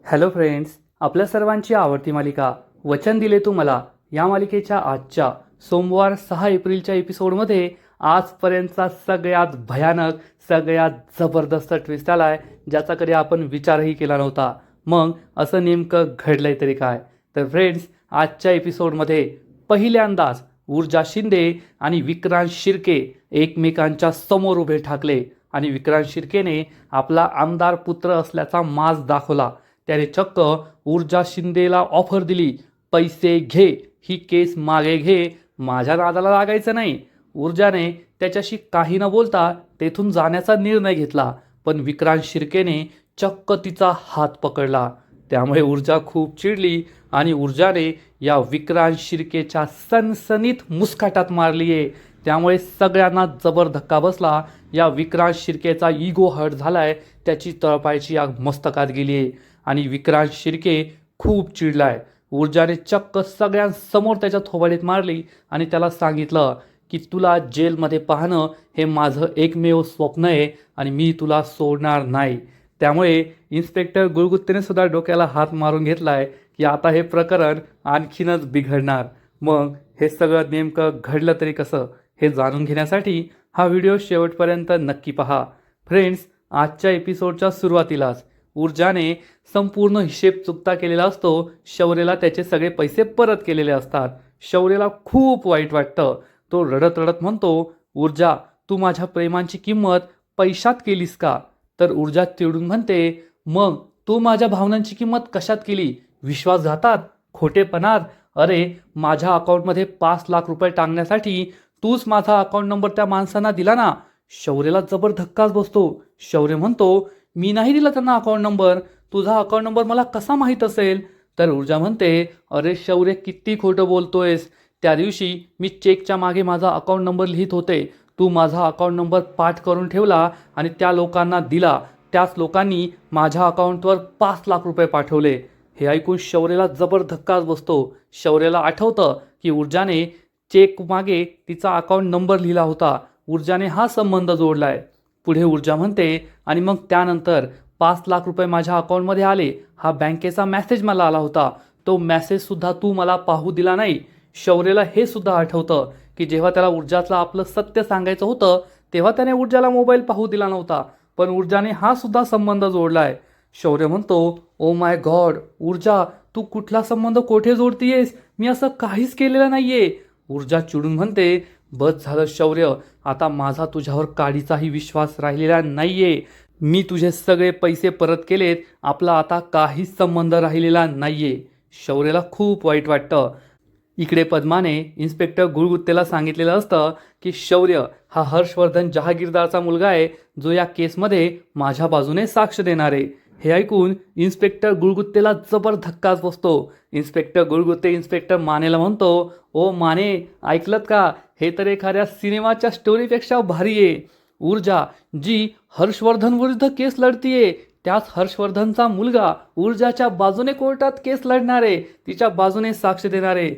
Hello friends, आपल्या सर्वांची आवडती मालिका वचन दिले तू मला या मालिकेच्या आजच्या सोमवार 6 एप्रिलच्या एपिसोडमध्ये आजपर्यंतचा सगळ्यात भयानक, सगळ्यात जबरदस्त ट्विस्ट आला आहे, ज्याचा कधी आपण विचारही केला नव्हता. मग असं नेमकं घडलंय तरी काय? तर फ्रेंड्स, आजच्या एपिसोडमध्ये पहिल्यांदाच ऊर्जा शिंदे आणि विक्रांत शिर्के एकमेकांच्या समोर उभे ठाकले आणि विक्रांत शिर्केने आपला आमदार पुत्र असल्याचा माज दाखवला. त्याने चक्क ऊर्जा शिंदेला ऑफर दिली, पैसे घे, ही केस मागे घे, माझ्या नादाला लागायचं नाही. ऊर्जाने त्याच्याशी काही न बोलता तेथून जाण्याचा निर्णय घेतला, पण विक्रांत शिर्केने चक्क तिचा हात पकडला. त्यामुळे ऊर्जा खूप चिडली आणि ऊर्जाने या विक्रांत शिर्केच्या सनसनीत मुस्काटात मारली आहे. त्यामुळे सगळ्यांना जबर धक्का बसला. या विक्रांत शिर्केचा इगो हर्ट झालाय, त्याची तळपायची आग मस्तकात गेली आहे आणि विक्रांत शिर्के खूप चिडलाय. ऊर्जाने चक्क सगळ्यांसमोर त्याच्या थोबाडीत मारली आणि त्याला सांगितलं की तुला जेलमध्ये पाहणं हे माझं एकमेव स्वप्न आहे आणि मी तुला सोडणार नाही. त्यामुळे इन्स्पेक्टर गुळगुत्तेने सुद्धा डोक्याला हात मारून घेतलाय की आता हे प्रकरण आणखीनच बिघडणार. मग हे सगळं नेमकं घडलं तरी कसं, हे जाणून घेण्यासाठी हा व्हिडिओ शेवटपर्यंत नक्की पहा. फ्रेंड्स, आजच्या एपिसोडच्या सुरुवातीलाच ऊर्जाने संपूर्ण हिशेब चुकता केलेला असतो. शौर्यला त्याचे सगळे पैसे परत केलेले असतात. शौर्यला खूप वाईट वाटतं. तो रडत रडत म्हणतो, ऊर्जा, तू माझ्या प्रेमांची किंमत पैशात केलीस का? तर ऊर्जा चिडून म्हणते, मग तू माझ्या भावनांची किंमत कशात केली? विश्वासघातात, खोटेपणात. अरे, माझ्या अकाउंटमध्ये 5 लाख रुपये टाकण्यासाठी तूच माझा अकाउंट नंबर त्या माणसांना दिला ना. शौर्यला जबर धक्काच बसतो. शौर्य म्हणतो, मी नाही दिला त्यांना अकाउंट नंबर. तुझा अकाउंट नंबर मला कसा माहीत असेल? तर ऊर्जा म्हणते, अरे शौर्य, किती खोटं बोलतोयस. त्या दिवशी मी चेकच्या मागे माझा अकाउंट नंबर लिहित होते. तू माझा अकाउंट नंबर पाठ करून ठेवला आणि त्या लोकांना दिला. त्याच लोकांनी माझ्या अकाउंटवर 5 लाख रुपये पाठवले. हे ऐकून शौर्यला जबर धक्काच बसतो. शौर्यला आठवतं की ऊर्जाने चेक मागे तिचा अकाउंट नंबर लिहिला होता. ऊर्जाने हा संबंध जोडलाय. पुढे ऊर्जा म्हणते, आणि मग त्यानंतर 5 लाख रुपये माझ्या अकाउंटमध्ये आले. हा बँकेचा मेसेज मला आला होता. तो मेसेजसुद्धा तू मला पाहू दिला नाही. शौर्यला हे सुद्धा आठवतं की जेव्हा त्याला ऊर्जाला आपलं सत्य सांगायचं होतं तेव्हा त्याने ऊर्जाला मोबाईल पाहू दिला नव्हता. पण ऊर्जाने हा सुद्धा संबंध जोडलाय. शौर्य म्हणतो, ओ माय गॉड ऊर्जा, तू कुठला संबंध कोठे जोडतीयेस? मी असं काहीच केलेलं नाहीये. ऊर्जा चिडून म्हणते, बस झालं शौर्य, आता माझा तुझ्यावर काडीचाही विश्वास राहिलेला नाहीये. मी तुझे सगळे पैसे परत केलेत. आपला आता काहीच संबंध राहिलेला नाहीये. शौर्यला खूप वाईट वाटतं. इकडे पद्माने इन्स्पेक्टर गुळगुत्तेला सांगितलेलं असतं की शौर्य हा हर्षवर्धन जहागीरदारचा मुलगा आहे, जो या केसमध्ये माझ्या बाजूने साक्ष देणार आहे. हे ऐकून इन्स्पेक्टर गुळगुत्तेला जबर धक्काच बसतो. इन्स्पेक्टर गुळगुत्ते इन्स्पेक्टर मानेला म्हणतो, ओ माने, ऐकलत का? हे तर एखाद्या सिनेमाच्या स्टोरीपेक्षा भारी आहे. ऊर्जा जी हर्षवर्धन विरुद्ध केस लढतीये, त्याच हर्षवर्धनचा मुलगा ऊर्जाच्या बाजूने कोर्टात केस लढणार आहे, तिच्या बाजूने साक्ष देणार आहे.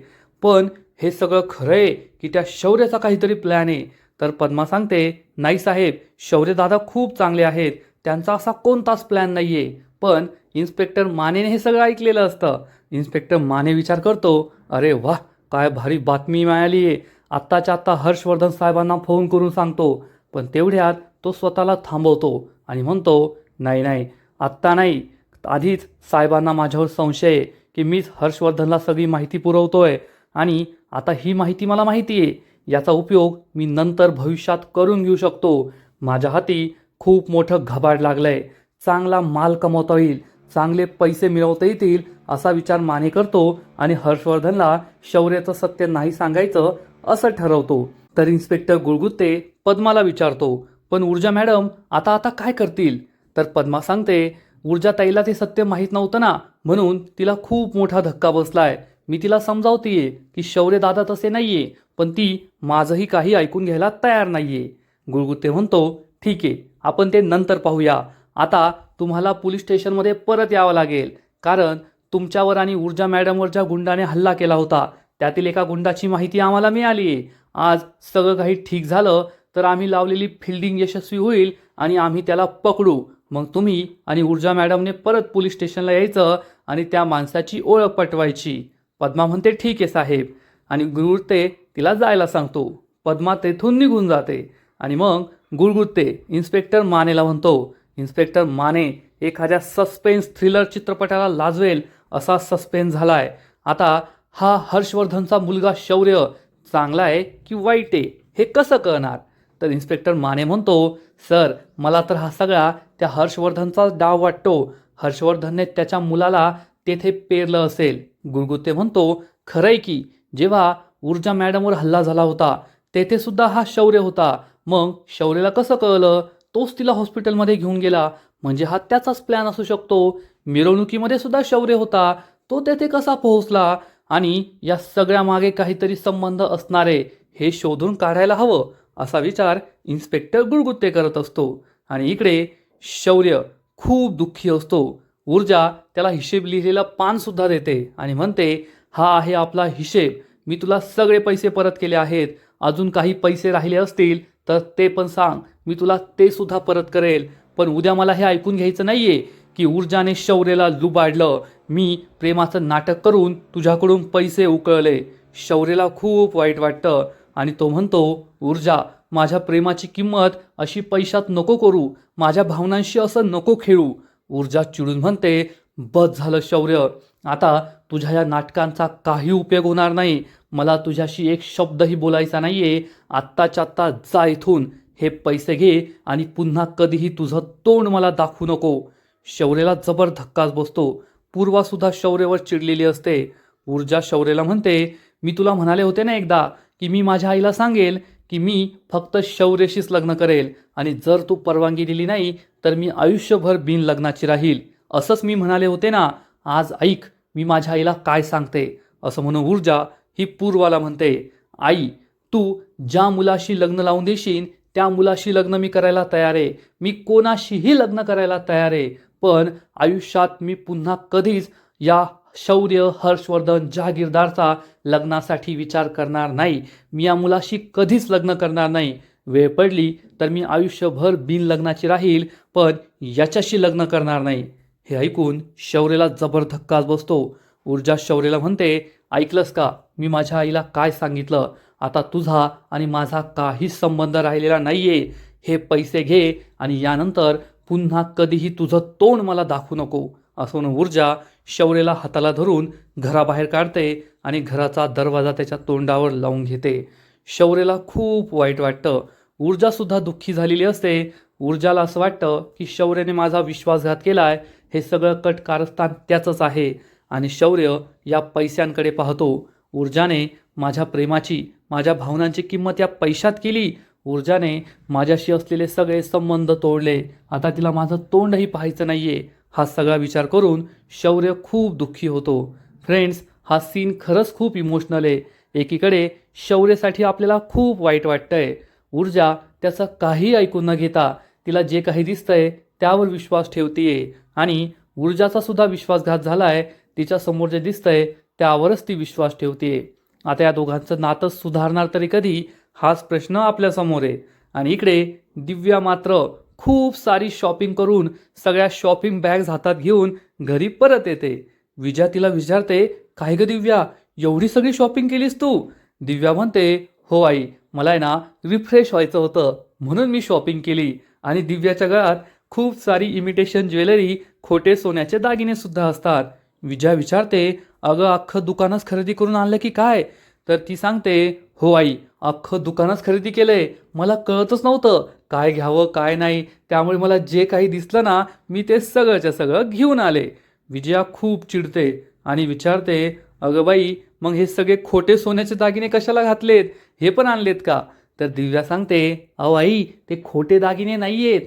पण हे सगळं खरं आहे की त्या शौर्याचा काहीतरी प्लॅन आहे? तर पद्मा सांगते, नाही साहेब, शौर्य दादा खूप चांगले आहेत. त्यांचा असा कोणताच प्लॅन नाहीये. पण इन्स्पेक्टर मानेने हे सगळं ऐकलेलं असतं. इन्स्पेक्टर माने विचार करतो, अरे वाह, काय भारी बातमी मिळाली आहे. आत्ताच्या आत्ता हर्षवर्धन साहेबांना फोन करून सांगतो. पण तेवढ्यात तो स्वतःला थांबवतो आणि म्हणतो, नाही नाही, आत्ता नाही. आधीच साहेबांना माझ्यावर संशय आहे की मीच हर्षवर्धनला सगळी माहिती पुरवतोय आणि आता ही माहिती मला माहिती आहे. याचा उपयोग मी नंतर भविष्यात करून घेऊ शकतो. माझ्या हाती खूप मोठं घबाड लागलंय. चांगला माल कमवता येईल, चांगले पैसे मिळवता येतील असा विचार माने करतो आणि हर्षवर्धनला शौर्याचं सत्य नाही सांगायचं असं ठरवतो. तर इन्स्पेक्टर गुळगुत्ते पद्माला विचारतो, पण ऊर्जा मॅडम आता आता काय करतील? तर पद्मा सांगते, ऊर्जा ताईला ते सत्य माहीत नव्हतं ना, म्हणून तिला खूप मोठा धक्का बसलाय. मी तिला समजावतीये की शौर्य दादा तसे नाहीये, पण ती माझंही काही ऐकून घ्यायला तयार नाहीये. गुळगुत्ते म्हणतो, ठीक आहे, आपण ते नंतर पाहूया. आता तुम्हाला पोलीस स्टेशनमध्ये परत यावं लागेल, कारण तुमच्यावर आणि ऊर्जा मॅडमवर ज्या गुंडाने हल्ला केला होता त्यातील एका गुंडाची माहिती आम्हाला मिळाली आहे. आज सगळं काही ठीक झालं तर आम्ही लावलेली फिल्डिंग यशस्वी होईल आणि आम्ही त्याला पकडू मग तुम्ही आणि ऊर्जा मॅडमने परत पोलीस स्टेशनला यायचं आणि त्या माणसाची ओळख पटवायची. पद्मा म्हणते ठीक आहे साहेब, आणि गुळगुळते तिला जायला सांगतो. पद्मा तेथून निघून जाते आणि मग गुळगुळते इन्स्पेक्टर मानेला म्हणतो, इन्स्पेक्टर माने एखाद्या सस्पेन्स थ्रिलर चित्रपटाला लाजवेल असा सस्पेन्स झालाय. आता हा हर्षवर्धनचा मुलगा शौर्य चांगला आहे की वाईट आहे हे कसं कळणार? तर इन्स्पेक्टर माने म्हणतो, सर मला तर हा सगळा त्या हर्षवर्धनचाच डाव वाटतो. हर्षवर्धनने त्याच्या मुलाला तेथे पेरलं असेल. गुळगुळते म्हणतो, खरंय की जेव्हा ऊर्जा मॅडमवर हल्ला झाला होता तेथे सुद्धा हा शौर्य होता. मग शौर्यला कसं कळलं? तोच तिला हॉस्पिटलमध्ये घेऊन गेला. म्हणजे हा त्याचाच प्लॅन असू शकतो. मिरवणुकीमध्ये सुद्धा शौर्य होता, तो तेथे कसा पोहोचला? आणि या सगळ्या मागे काहीतरी संबंध असणारे हे शोधून काढायला हवं असा विचार इन्स्पेक्टर गुळगुळते करत असतो. आणि इकडे शौर्य खूप दुःखी असतो. ऊर्जा त्याला हिशेब लिहिलेला पान सुद्धा देते आणि म्हणते, हा आहे आपला हिशेब. मी तुला सगळे पैसे परत केले आहेत. अजून काही पैसे राहिले असतील तर ते पण सांग, मी तुला ते सुद्धा परत करेल. पण उद्या मला हे ऐकून घ्यायचं नाहीये की ऊर्जाने शौर्यला लुबाडलं. मी प्रेमाचं नाटक करून तुझ्याकडून पैसे उकळले. शौर्यला खूप वाईट वाटतं आणि तो म्हणतो, ऊर्जा माझ्या प्रेमाची किंमत अशी पैशात नको करू. माझ्या भावनांशी असं नको खेळू. ऊर्जा चिडून म्हणते, बस झालं शौर्य, आता तुझ्या या नाटकांचा काही उपयोग होणार नाही. मला तुझ्याशी एक शब्दही बोलायचा नाहीये. आत्ताच्या आत्ता जा इथून. हे पैसे घे आणि पुन्हा कधीही तुझं तोंड मला दाखवू नको. शौर्यला जबर धक्काच बसतो. पूर्वा सुद्धा शौर्यवर चिडलेली असते. ऊर्जा शौर्यला म्हणते, मी तुला म्हणाले होते ना एकदा की मी माझ्या आईला सांगेल की मी फक्त शौर्यशीच लग्न करेल आणि जर तू परवानगी दिली नाही तर मी आयुष्यभर बिन लग्नाची राहील. असंच मी म्हणाले होते ना. आज ऐक मी माझ्या आईला काय सांगते. असं म्हणून ऊर्जा ही पूर्वाला म्हणते, आई तू ज्या मुलाशी लग्न लावून देशील त्या मुलाशी लग्न मी करायला तयार आहे. मी कोणाशीही लग्न करायला तयार आहे. पण आयुष्यात मी पुन्हा कधीच या शौर्य हर्षवर्धन जहागीरदारचा लग्नासाठी विचार करणार नाही. मी या मुलाशी कधीच लग्न करणार नाही. वेळ पडली तर मी आयुष्यभर बिन लग्नाची राहील, पण याच्याशी लग्न करणार नाही. हे ऐकून शौर्यला जबर धक्काच बसतो. ऊर्जा शौर्यला म्हणते, ऐकलंस का मी माझ्या आईला काय सांगितलं? आता तुझा आणि माझा काहीच संबंध राहिलेला नाहीये. हे पैसे घे आणि यानंतर पुन्हा कधीही तुझं तोंड मला दाखवू नको. असं म्हणून ऊर्जा शौर्यला हाताला धरून घराबाहेर काढते आणि घराचा दरवाजा त्याच्या तोंडावर लावून घेते. शौर्यला खूप वाईट वाटतं. ऊर्जासुद्धा दुःखी झालेली असते. ऊर्जाला असं वाटतं की शौर्याने माझा विश्वासघात केलाय. हे सगळं कट कारस्थान त्याचंच आहे. आणि शौर्य या पैशांकडे पाहतो. ऊर्जाने माझ्या प्रेमाची माझ्या भावनांची किंमत या पैशात केली. ऊर्जाने माझ्याशी असलेले सगळे संबंध तोडले. आता तिला माझं तोंडही पाहायचं नाहीये. हा सगळा विचार करून शौर्य खूप दुःखी होतो. फ्रेंड्स, हा सीन खरंच खूप इमोशनल आहे. एकीकडे शौर्यसाठी आपल्याला खूप वाईट वाटतंय. ऊर्जा त्याचं काही ऐकून न घेता तिला जे काही दिसतंय त्यावर विश्वास ठेवतीये आणि ऊर्जाचा सुद्धा विश्वासघात झालाय. तिच्या समोर जे दिसतंय त्यावरच ती विश्वास ठेवतीये. आता या दोघांचं नातं सुधारणार तरी कधी, हाच प्रश्न आपल्यासमोर आहे. आणि इकडे दिव्या मात्र खूप सारी शॉपिंग करून सगळ्या शॉपिंग बॅग्स हातात घेऊन घरी परत येते. विजया तिला विचारते, काय ग दिव्या, एवढी सगळी शॉपिंग केलीस तू? दिव्या म्हणते, हो आई, मला आहे ना रिफ्रेश व्हायचं होतं म्हणून मी शॉपिंग केली. आणि दिव्याच्या गळ्यात खूप सारी इमिटेशन ज्वेलरी, खोटे सोन्याचे दागिने सुद्धा असतात. विजया विचारते, अगं अख्खं दुकानच खरेदी करून आणलं की काय? तर ती सांगते, हो आई, अख्खं दुकानच खरेदी केलंय. मला कळतच नव्हतं काय घ्यावं काय नाही, त्यामुळे मला जे काही दिसलं ना मी ते सगळंच्या सगळं घेऊन आले. विजया खूप चिडते आणि विचारते, अगं बाई, मग हे सगळे खोटे सोन्याचे दागिने कशाला घातलेत? हे पण आणलेत का? तर दिव्या सांगते, अहो आई, ते खोटे दागिने नाही आहेत.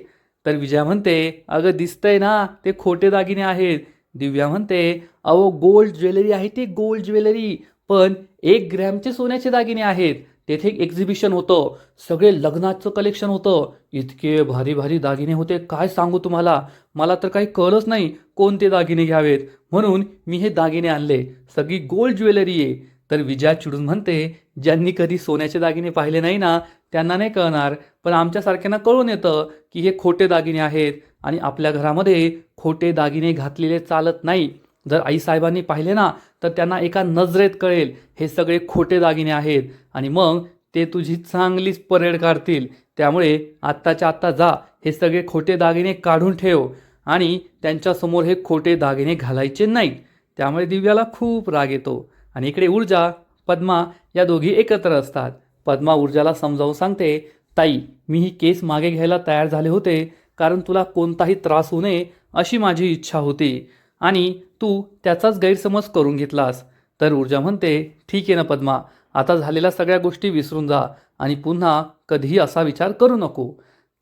तर विजया म्हणते, अगं दिसतंय ना ते खोटे दागिने आहेत. दिव्या म्हणते, अहो गोल्ड ज्वेलरी आहे, ते गोल्ड ज्वेलरी, पण 1 ग्रॅमचे सोन्याचे दागिने आहेत. तेथे एक एक्झिबिशन होतं, सगळे लग्नाचं कलेक्शन होतं. इतके भारी भारी दागिने होते, काय सांगू तुम्हाला. मला तर काही कळलंच नाही कोणते दागिने घ्यावेत, म्हणून मी हे दागिने आणले. सगळी गोल्ड ज्वेलरी आहे. तर विजया चिडून म्हणते, ज्यांनी कधी सोन्याचे दागिने पाहिले नाही ना त्यांना नाही कळणार, पण आमच्यासारख्यांना कळून येतं की हे खोटे दागिने आहेत. आणि आपल्या घरामध्ये खोटे दागिने घातलेले चालत नाही. जर आईसाहेबांनी पाहिले ना तर त्यांना एका नजरेत कळेल हे सगळे खोटे दागिने आहेत आणि मग ते तुझी चांगलीच परेड काढतील. त्यामुळे आत्ताच्या आत्ता जा, हे सगळे खोटे दागिने काढून ठेव आणि त्यांच्यासमोर हे खोटे दागिने घालायचे नाहीत. त्यामुळे दिव्याला खूप राग येतो आणि इकडे ऊर्जा, पद्मा या दोघी एकत्र असतात. पद्मा ऊर्जाला समजावून सांगते, ताई मी ही केस मागे घ्यायला तयार झाले होते कारण तुला कोणताही त्रास होऊ नये अशी माझी इच्छा होती आणि तू त्याचाच गैरसमज करून घेतलास. तर ऊर्जा म्हणते, ठीक आहे ना पद्मा, आता झालेल्या सगळ्या गोष्टी विसरून जा आणि पुन्हा कधीही असा विचार करू नको.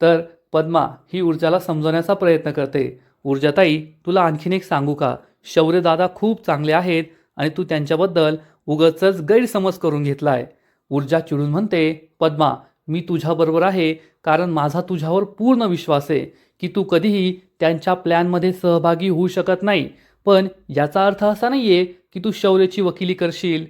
तर पद्मा ही ऊर्जाला समजवण्याचा प्रयत्न करते. ऊर्जाताई तुला आणखीन एक सांगू का, शौर्यदादा खूप चांगले आहेत आणि तू त्यांच्याबद्दल उगाचच गैरसमज करून घेतलाय. ऊर्जा चिडून म्हणते, पद्मा मी तुझ्याबरोबर आहे कारण माझा तुझ्यावर पूर्ण विश्वास आहे की तू कधीही त्यांच्या प्लॅनमध्ये सहभागी होऊ शकत नाही. पण याचा अर्थ असा नाही आहे की तू शौर्याची वकिली करशील.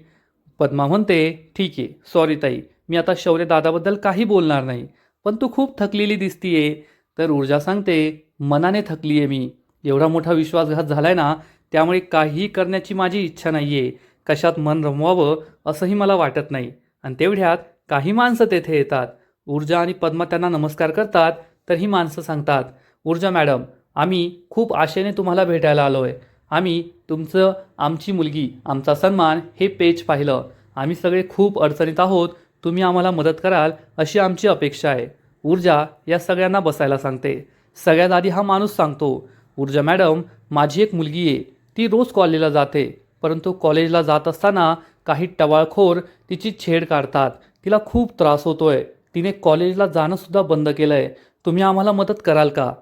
पद्मा म्हणते, ठीक आहे सॉरी ताई, मी आता शौर्य दादाबद्दल काही बोलणार नाही. पण तू खूप थकलेली दिसतीये. तर ऊर्जा सांगते, मनाने थकली आहे मी. एवढा मोठा विश्वासघात झालाय ना, त्यामुळे काहीही करण्याची माझी इच्छा नाही आहे. कशात मन रमवावं असंही मला वाटत नाही. आणि तेवढ्यात काही माणसं तेथे येतात. ऊर्जा आणि पद्मा त्यांना नमस्कार करतात. तर ही माणसं सांगतात, ऊर्जा मॅडम आम्ही खूप आशेने तुम्हाला भेटायला आलो आहे. आम्ही तुमचं, आमची मुलगी, आमचा सन्मान हे पेज पाहिलं. आम्ही सगळे खूप अडचणीत आहोत. तुम्ही आम्हाला मदत कराल अशी आमची अपेक्षा आहे. ऊर्जा या सगळ्यांना बसायला सांगते. सगळ्यात आधी हा माणूस सांगतो, ऊर्जा मॅडम माझी एक मुलगी आहे. ती रोज कॉलेजला जाते, परंतु कॉलेजला जात असताना काही टवाळखोर तिची छेड काढतात. तिला खूप त्रास होतोय. तिने कॉलेजला जाणंसुद्धा बंद केलं आहे. तुम्ही आम्हाला मदत कराल का?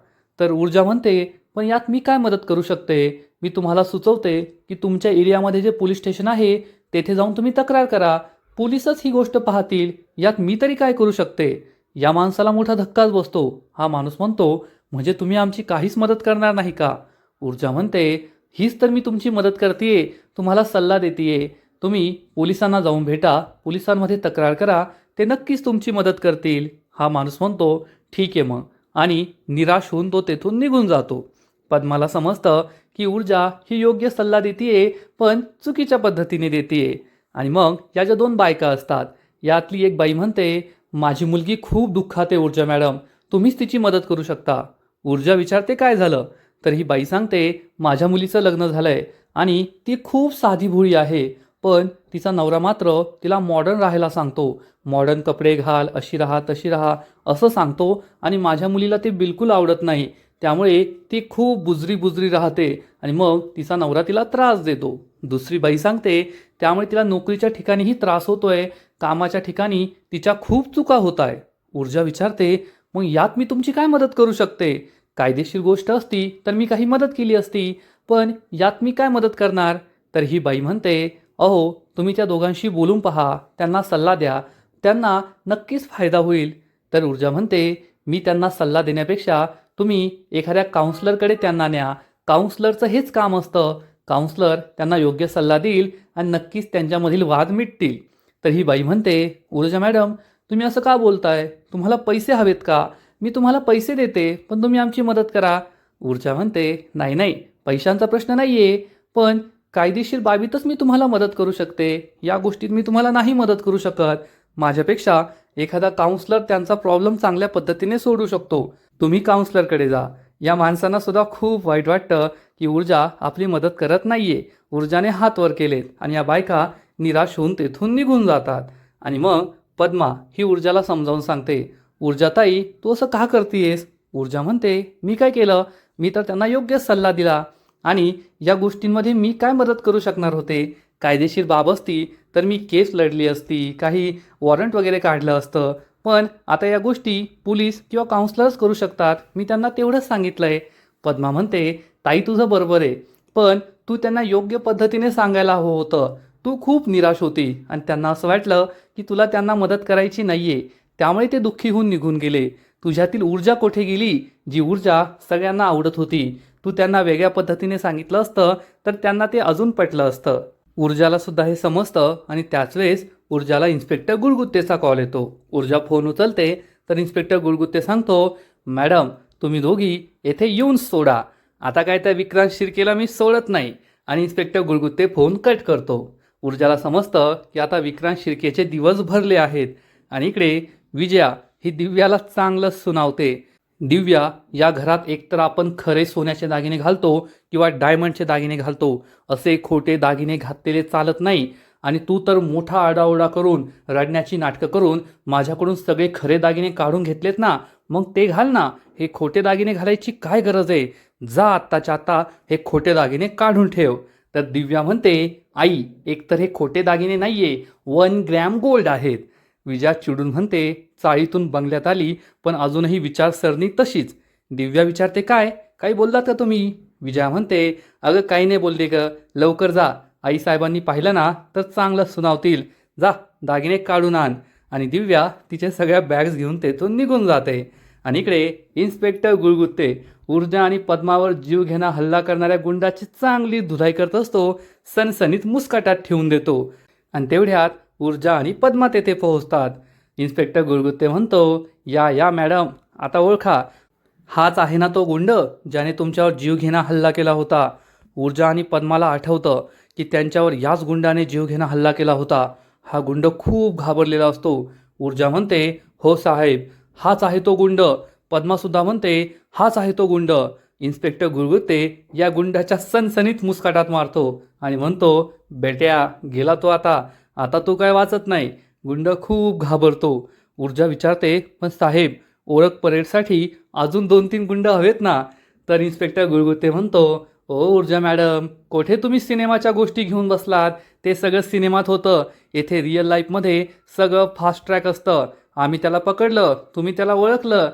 तर ऊर्जा म्हणते, पण यात मी काय मदत करू शकते? मी तुम्हाला सुचवते की तुमच्या एरियामध्ये जे पोलीस स्टेशन आहे तेथे जाऊन तुम्ही तक्रार करा. पोलीसच ही गोष्ट पाहतील. यात मी तरी काय करू शकते? या माणसाला मोठा धक्काच बसतो. हा माणूस म्हणतो, म्हणजे तुम्ही आमची काहीच मदत करणार नाही का? ऊर्जा म्हणते, हीच तर मी तुमची मदत करतेय, तुम्हाला सल्ला देतेय. तुम्ही पोलिसांना जाऊन भेटा, पोलिसांमध्ये तक्रार करा, ते नक्कीच तुमची मदत करतील. हा माणूस म्हणतो, ठीक आहे मग, आणि निराश होऊन तो तेथून निघून जातो. पद्माला समजतं की ऊर्जा ही योग्य सल्ला देतेय पण चुकीच्या पद्धतीने देतेय. आणि मग या ज्या दोन बायका असतात यातली एक बाई म्हणते, माझी मुलगी खूप दुःखात आहे ऊर्जा मॅडम, तुम्हीच तिची मदत करू शकता. ऊर्जा विचारते, काय झालं? तर ही बाई सांगते, माझ्या मुलीचं लग्न झालंय आणि ती खूप साधी भोळी आहे. पण तिचा नवरा मात्र तिला मॉडर्न राहायला सांगतो. मॉडर्न कपडे घाल, अशी राहा तशी राहा असं सांगतो आणि माझ्या मुलीला ते बिलकुल आवडत नाही. त्यामुळे ती खूप बुजरी राहते आणि मग तिचा नवरा तिला त्रास देतो. दुसरी बाई सांगते, त्यामुळे तिला नोकरीच्या ठिकाणीही त्रास होतोय, कामाच्या ठिकाणी तिच्या खूप चुका होत आहे. ऊर्जा विचारते, मग यात मी तुमची काय मदत करू शकते? कायदेशीर गोष्ट असती तर मी काही मदत केली असती, पण यात मी काय मदत करणार? तर ही बाई म्हणते, अहो तुम्ही त्या दोघांशी बोलून पहा, त्यांना सल्ला द्या, त्यांना नक्कीच फायदा होईल. तर ऊर्जा म्हणते, मी त्यांना सल्ला देण्यापेक्षा तुम्ही एखाद्या काउन्सलरकडे त्यांना न्या. काउन्सलरचं हेच काम असतं. काउन्सलर त्यांना योग्य सल्ला देईल आणि नक्कीच त्यांच्यामधील वाद मिटतील. तर ही बाई म्हणते, ऊर्जा मॅडम तुम्ही असं का बोलताय? तुम्हाला पैसे हवेत का? मी तुम्हाला पैसे देते, पण तुम्ही आमची मदत करा. ऊर्जा म्हणते, नाही नाही, पैशांचा प्रश्न नाही आहे, पण कायदेशीर बाबीतच मी तुम्हाला मदत करू शकते. या गोष्टीत मी तुम्हाला नाही मदत करू शकत. माझ्यापेक्षा एखादा काउन्सलर त्यांचा प्रॉब्लेम चांगल्या पद्धतीने सोडू शकतो. तुम्ही काउन्सलरकडे जा. या माणसांना सुद्धा खूप वाईट वाटतं की ऊर्जा आपली मदत करत नाहीये. ऊर्जाने हात वर केलेत आणि या बायका निराश होऊन तेथून निघून जातात. आणि मग पद्मा ही ऊर्जाला समजावून सांगते, ऊर्जाताई तू असं का करतेयस? ऊर्जा म्हणते, मी काय केलं? मी तर त्यांना योग्य सल्ला दिला आणि या गोष्टींमध्ये मी काय मदत करू शकणार होते? कायदेशीर बाब असती तर मी केस लढली असती, काही वॉरंट वगैरे काढलं असतं. पण आता या गोष्टी पोलीस किंवा काउन्सलर्स करू शकतात. मी त्यांना तेवढंच सांगितलंय. पद्मा म्हणते, ताई तुझं बरोबर आहे, पण तू त्यांना योग्य पद्धतीने सांगायला हवं होतं. तू खूप निराश होती आणि त्यांना असं वाटलं की तुला त्यांना मदत करायची नाहीये, त्यामुळे ते दुःखी होऊन निघून गेले. तुझ्यातील ऊर्जा कुठे गेली? जी ऊर्जा सगळ्यांना आवडत होती. तू त्यांना वेगळ्या पद्धतीने सांगितलं असतं तर त्यांना ते अजून पटलं असतं. ऊर्जाला सुद्धा हे समजतं आणि त्याच वेळेस ऊर्जाला इन्स्पेक्टर गुळगुत्तेचा कॉल येतो. ऊर्जा फोन उचलते तर इन्स्पेक्टर गुळगुत्ते सांगतो, मॅडम तुम्ही दोघी येथे येऊन सोडा. आता काय त्या विक्रांत शिर्केला मी सोडत नाही आणि इन्स्पेक्टर गुळगुत्ते फोन कट करतो. ऊर्जाला समजतं की आता विक्रांत शिर्केचे दिवस भरले आहेत आणि इकडे विजया ही दिव्याला चांगलं सुनावते. दिव्या, या घरात एकतर आपण खरे सोन्याचे दागिने घालतो किंवा डायमंडचे दागिने घालतो, असे खोटे दागिने घातलेले चालत नाही. आणि तू तर मोठा आरडाओरडा करून रडण्याची नाटकं करून माझ्याकडून सगळे खरे दागिने काढून घेतलेत ना, मग ते घाल ना. हे खोटे दागिने घालायची काय गरज आहे? जा आत्ताच्या आता हे खोटे दागिने काढून ठेव. तर दिव्या म्हणते, आई एकतर हे खोटे दागिने नाहीये, 1 ग्रॅम गोल्ड आहेत. विजया चिडून म्हणते, चाळीतून बंगल्यात आली पण अजूनही विचारसरणी तशीच. दिव्या विचारते, काय काही बोललात का तुम्ही? विजया म्हणते, अगं काही नाही बोलले ग, लवकर जा, आईसाहेबांनी पाहिलं ना तर चांगलं सुनावतील, जा दागिने काढून आण. आणि दिव्या तिच्या सगळ्या बॅग्स घेऊन तेथून निघून जाते. आणि इकडे इन्स्पेक्टर गुळगुत्ते ऊर्जा आणि पद्मावर जीव घेणा हल्ला करणाऱ्या गुंडाची चांगली धुलाई करत असतो, सणसणीत मुस्काटात ठेवून देतो. आणि तेवढ्यात ऊर्जा आणि पद्मा तेथे पोहोचतात. इन्स्पेक्टर गुळगुत्ते म्हणतो, या मॅडम, आता ओळखा, हाच आहे ना तो गुंड ज्याने तुमच्यावर जीवघेणा हल्ला केला होता. ऊर्जा आणि पद्माला आठवतं की त्यांच्यावर याच गुंडाने जीवघेणा हल्ला केला होता. हा गुंड खूप घाबरलेला असतो. ऊर्जा म्हणते, हो साहेब, हाच आहे तो गुंड. पद्मासुद्धा म्हणते, हाच आहे तो गुंड. इन्स्पेक्टर गुळगुत्ते या गुंडाच्या सणसणीत मुस्काटात मारतो आणि म्हणतो, बेट्या गेला तो आता, आता तो काय वाचत नाही. गुंड खूप घाबरतो. ऊर्जा विचारते, पण साहेब ओळख परेडसाठी अजून 2-3 गुंड हवेत ना. तर इन्स्पेक्टर गुळगुत्ते म्हणतो, ओ ऊर्जा मॅडम, कोठे तुम्ही सिनेमाच्या गोष्टी घेऊन बसलात? ते सगळं सिनेमात होतं, येथे रिअल लाईफमध्ये सगळं फास्ट ट्रॅक असतं. आम्ही त्याला पकडलं, तुम्ही त्याला ओळखलं.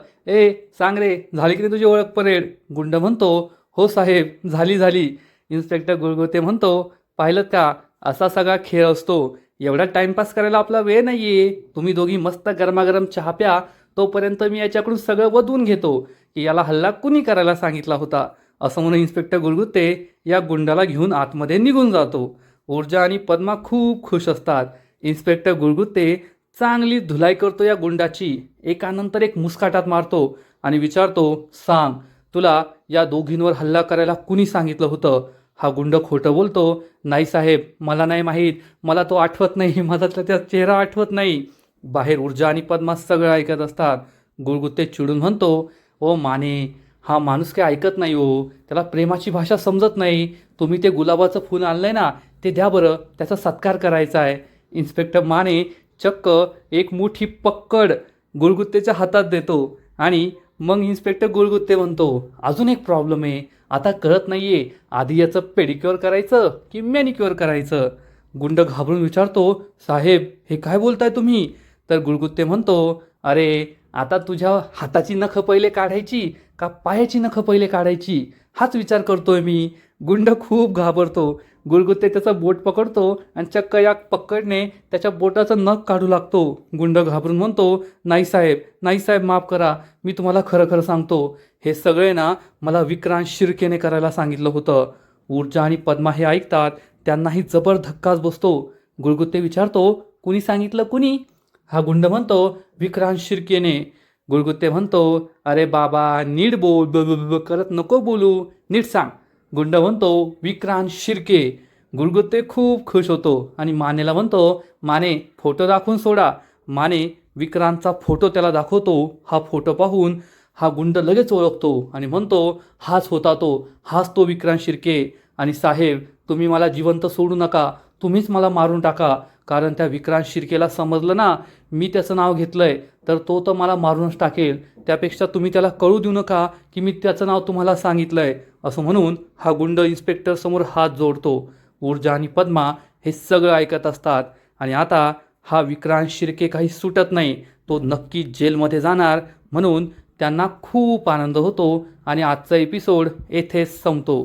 सांग रे, झाली की नाही तुझी ओळख परेड? गुंड म्हणतो, हो साहेब, झाली. इन्स्पेक्टर गुळगुत्ते म्हणतो, पाहिलं का, असा सगळा खेळ असतो. एवढा टाइमपास करायला आपला वेळ नाहीये. तुम्ही दोघी मस्त गरमागरम चहा प्या, तोपर्यंत मी याच्याकडून सगळं वधवून घेतो की याला हल्ला कुणी करायला सांगितला होता. असं म्हणून इन्स्पेक्टर गुळगुत्ते या गुंडाला घेऊन आतमध्ये निघून जातो. ऊर्जा आणि पद्मा खूप खुश असतात. इन्स्पेक्टर गुळगुत्ते चांगली धुलाई करतो या गुंडाची, एकानंतर एक मुस्काटात मारतो आणि विचारतो, सांग, तुला या दोघींवर हल्ला करायला कुणी सांगितलं होतं? हा गुंड खोटं बोलतो, नाही साहेब, मला नाही माहीत, मला तो आठवत नाही, मला त्याचा चेहरा आठवत नाही. बाहेर ऊर्जा आणि पद्मा सगळं ऐकत असतात. गुळगुत्ते चिडून म्हणतो, ओ माने, हा माणूस काय ऐकत नाही हो, त्याला प्रेमाची भाषा समजत नाही. तुम्ही ते गुलाबाचं फूल आणलंय ना, ते द्या बरं, त्याचा सत्कार करायचा आहे. इन्स्पेक्टर माने चक्क एक मोठी पक्कड गुळगुत्तेच्या हातात देतो आणि मग इन्स्पेक्टर गुळगुत्ते म्हणतो, अजून एक प्रॉब्लेम आहे, आता कळत नाहीये आधी याचं पेडिक्युअर करायचं की मॅनिक्युअर करायचं. गुंड घाबरून विचारतो, साहेब हे काय बोलताय तुम्ही? तर गुळगुत्ते म्हणतो, अरे आता तुझ्या हाताची नखं पहिले काढायची का पायाची नखं पहिले काढायची, हाच विचार करतोय मी. गुंड खूप घाबरतो. गुळगुत्ते त्याचं बोट पकडतो आणि चक्क या पकडने त्याच्या बोटाचं नख काढू लागतो. गुंड घाबरून म्हणतो, नाही साहेब, माफ करा, मी तुम्हाला खरं सांगतो, हे सगळे ना मला विक्रांत शिर्केने करायला सांगितलं होतं. ऊर्जा आणि पद्मा हे ऐकतात, त्यांनाही जबर धक्काच बसतो. गुळगुत्ते विचारतो, कुणी सांगितलं, कुणी? हा गुंड म्हणतो, विक्रांत शिर्केने. गुळगुत्ते म्हणतो, अरे बाबा नीट बोल, ब करत नको बोलू, नीट सांग. गुंड म्हणतो, विक्रांत शिर्के. गुळगुत्ते खूप खुश होतो आणि मानेला म्हणतो, माने फोटो दाखवून सोडा. माने विक्रांतचा फोटो त्याला दाखवतो. हा फोटो पाहून हा गुंड लगेच ओळखतो आणि म्हणतो, हाच होता तो, हाच तो विक्रांत शिर्के. आणि साहेब, तुम्ही मला जिवंत सोडू नका, तुम्हीच मला मारून टाका, कारण त्या विक्रांत शिर्केला समजलं ना मी त्याचं नाव घेतलंय तर तो तर मला मारूनच टाकेल. त्यापेक्षा तुम्ही त्याला कळू देऊ नका की मी त्याचं नाव तुम्हाला सांगितलंय. असं म्हणून हा गुंड इन्स्पेक्टर समोर हात जोडतो. ऊर्जा आणि पद्मा हे सगळं ऐकत असतात आणि आता हा विक्रांत शिर्के काही सुटत नाही, तो नक्की जेलमध्ये जाणार म्हणून त्यांना खूप आनंद होतो आणि आजचा एपिसोड येथेच संपतो.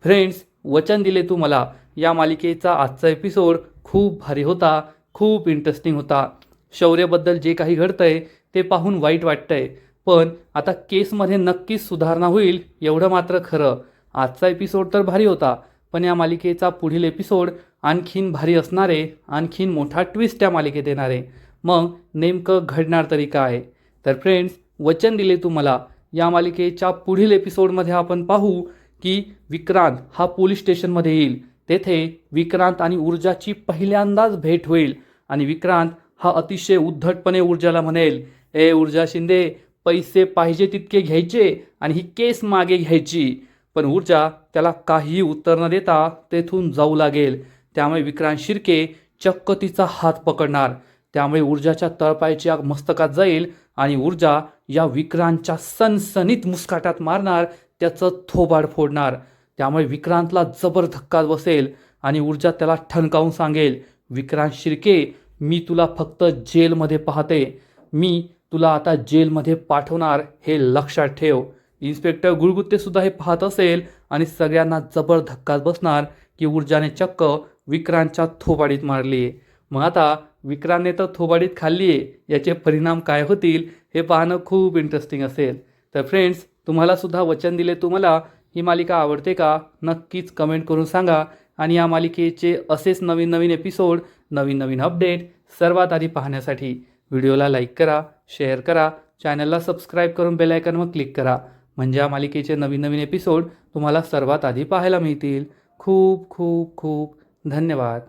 फ्रेंड्स, वचन दिले तू मला या मालिकेचा आजचा एपिसोड खूप भारी होता, खूप इंटरेस्टिंग होता. शौर्यबद्दल जे काही घडतंय ते पाहून वाईट वाटतंय, पण आता केसमध्ये नक्कीच सुधारणा होईल एवढं मात्र खरं. आजचा एपिसोड तर भारी होता, पण या मालिकेचा पुढील एपिसोड आणखीन भारी असणारे, आणखीन मोठा ट्विस्ट त्या मालिकेत येणारे. मग नेमकं घडणार तरी काय? तर फ्रेंड्स, वचन दिले तू मला या मालिकेच्या पुढील एपिसोडमध्ये आपण पाहू की विक्रांत हा पोलीस स्टेशनमध्ये येईल. तेथे विक्रांत आणि ऊर्जाची पहिल्यांदाच भेट होईल आणि विक्रांत हा अतिशय उद्धटपणे ऊर्जाला म्हणेल, ए ऊर्जा शिंदे, पैसे पाहिजे तितके घ्यायचे आणि ही केस मागे घ्यायची. पण ऊर्जा त्याला काहीही उत्तर न देता तेथून जाऊ लागेल. त्यामुळे विक्रांत शिर्के चक्क तिचा हात पकडणार. त्यामुळे ऊर्जाच्या तळपायाची आग मस्तकात जाईल आणि ऊर्जा या विक्रांतच्या सनसनीत मुस्काटात मारणार, त्याचं थोबाड फोडणार. त्यामुळे विक्रांतला जबर धक्का बसेल आणि ऊर्जा त्याला ठणकावून सांगेल, विक्रांत शिर्के, मी तुला फक्त जेलमध्ये पाहते. मी तुला आता जेलमध्ये पाठवणार, हे लक्षात ठेव. इन्स्पेक्टर गुळगुत्ते सुद्धा हे पाहत असेल आणि सगळ्यांना जबर धक्का बसणार की ऊर्जाने चक्क विक्रांतच्या थोबाडीत मारली. मग आता विक्रांतने तर थोबाडीत खाल्ली आहे, याचे परिणाम काय होतील हे पाहणं खूप इंटरेस्टिंग असेल. तर फ्रेंड्स, तुम्हाला सुद्धा वचन दिले तुम्हाला ही मालिका आवडते का? नक्कीच कमेंट करून सांगा. आणि या मालिकेचे असेच नवीन नवीन एपिसोड, नवीन नवीन अपडेट सर्वात आधी पाहण्यासाठी व्हिडिओला लाईक करा, शेअर करा, चॅनलला सबस्क्राईब करून बेल आयकॉनवर क्लिक करा. म्हणजे या मालिकेचे नवीन नवीन एपिसोड तुम्हाला सर्वात आधी पाहायला मिळतील. खूप खूप खूप धन्यवाद.